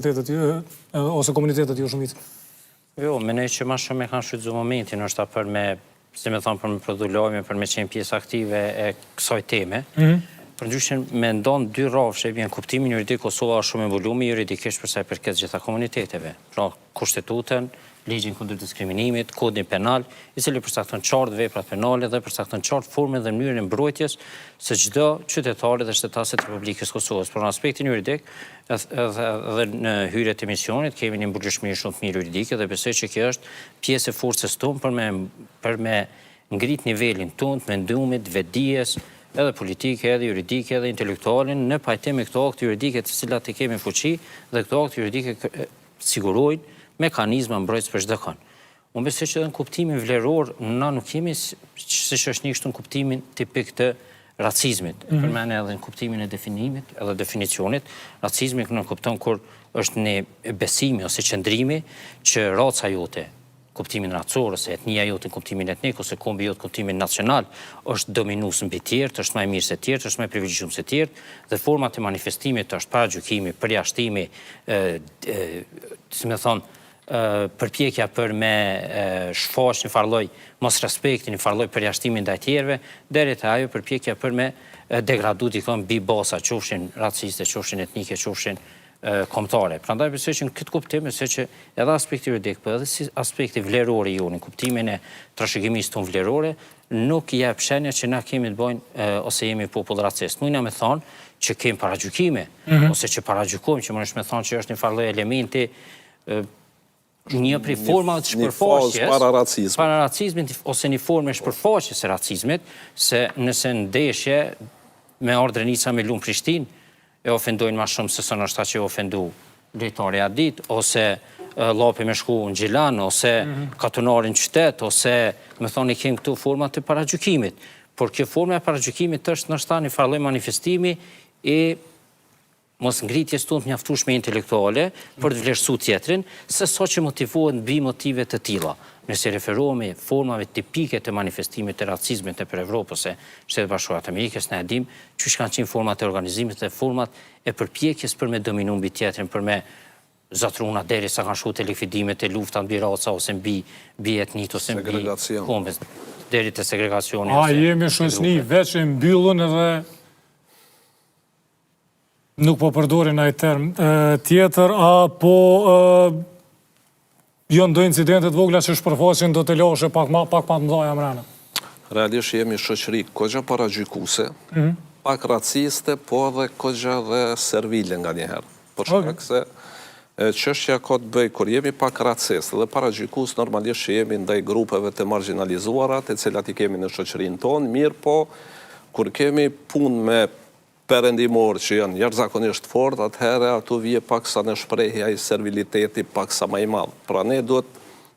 ose komunitetet ju shumicë? Jo, menoj që ma shumë e kanë shfrytzuar momentin, është për me, si me thonë, për me prodhu lojme, për me qenë pjesë aktive e kësaj teme. Përndryshe me ndonë dy rrafshe, bjen kuptimin juridik, Kosova është shumë e volumi juridikisht përsa e përket gjitha komuniteteve. Pra, kushtetutën, ligjin kundër diskriminimit, kodin penal, i cili përcakton qartë veprat penale dhe përcakton qartë formën dhe mënyrën e mbrojtjes së çdo qytetari dhe shtetasit të Republikës Kosovës. Por në aspektin juridik, edhe në hyrjet e misionit, kemi një mburgjeshmëri shumë të mirë juridike dhe besoj që kjo është pjesë e forcës tonë për me ngrit nivelin tonë të mendimit, vetdijes, edhe politike, edhe juridike, edhe intelektuale, në pajtim me këto akte juridike të cilat i kemi fuqi dhe këto akte juridike sigurojnë mekanizma mbrojtës për çdo kënd. Unë besoj që edhe në kuptimin vleror, na nuk kemi, siç është një kështu në kuptimin tipik të racizmit, përmend edhe në kuptimin e definimit, edhe definicionit, racizmi nuk kupton kur është një besimi ose qëndrimi që raca jote, kuptimin racor, ose etnia jote në kuptimin etnik, ose kombi jote në kuptimin nacional, është dominues mbi tjerët, është më e mirë se tjerët, është më e privilegjuar se tjerët, dhe format e manifestimit është paragjykimi, përjashtimi, si më thonë, përpjekja për me shfaq një farloj mos respekti, një farloj përjashtimi ndaj tjerëve, deri te ajo përpjekja për me degradu dikon mbi basa, qofshin raciste, qofshin etnike, qofshin kombëtare. Prandaj besoj që në këtë kuptim, besoj që edhe aspekti juridik, por edhe si aspekti vleror i jonë, në kuptimin e trashëgimisë tonë vlerore, nuk jep shenja që na kemi të bëjnë ose jemi popull racist. Mujna me thonë që kemi paragjykime, ose që paragjykojmë, që më thonë që është një farloj elementi një prej formave të shpërfaqjes para racizmit ose një formë e shpërfaqjes së racizmit, se nëse ndeshje me ordre nica me lumë Prishtinë e ofendojnë më shumë se sa ndoshta që ofendu drejtori Adit, ose llapi me shku në Gjilan, ose katunari në qytet, ose me thonë i kemë këtu forma të paragjykimit. Por kjo forma e paragjykimit është ndoshta një farloj manifestimi i mos ngritjes tonë të mjaftueshme intelektuale për të vlerësuar tjetrin, se sa që motivohet mbi motive të tilla. Nëse referohemi formave tipike të manifestimit të racizmit nëpër Evropë ose Shtetet Bashkuara të Amerikës, ne e dim çish kanë qenë format e organizimit dhe format e përpjekjes për me dominu mbi tjetrin, për me zatruna derisa kanë shkuar te likvidimet e lufta mbi raca ose mbi etnit ose mbi kombes, deri te segregacioni. A jemi shoqëni veç e mbyllur edhe nuk po përdorin ai term tjetër, apo jo ndo incidentet vogla që shpërfaqen do të loshe pak më të mëdha mrena? Realisht jemi shoqëri kogja paragjykuese, pak raciste, po edhe kogja dhe servile nganjëherë. Për shkak se çështja ka të bëjë kur jemi pak racist dhe paragjykues, normalisht që jemi ndaj grupeve të marginalizuara, të cilat i kemi në shoqërinë tonë, mirë po kur kemi punë me perëndimor që janë jashtëzakonisht fort, atëherë ato vije paksa në shprehja i serviliteti paksa më i madh. Pra ne duhet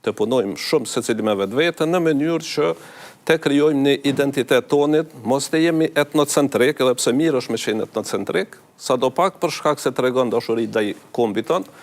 të punojmë shumë secili me vetveten në mënyrë që të krijojmë një identitet tonit, mos të jemi etnocentrik, edhe pse mirë është me qenë etnocentrik, sadopak për shkak se tregon dashuri ndaj kombit tonë,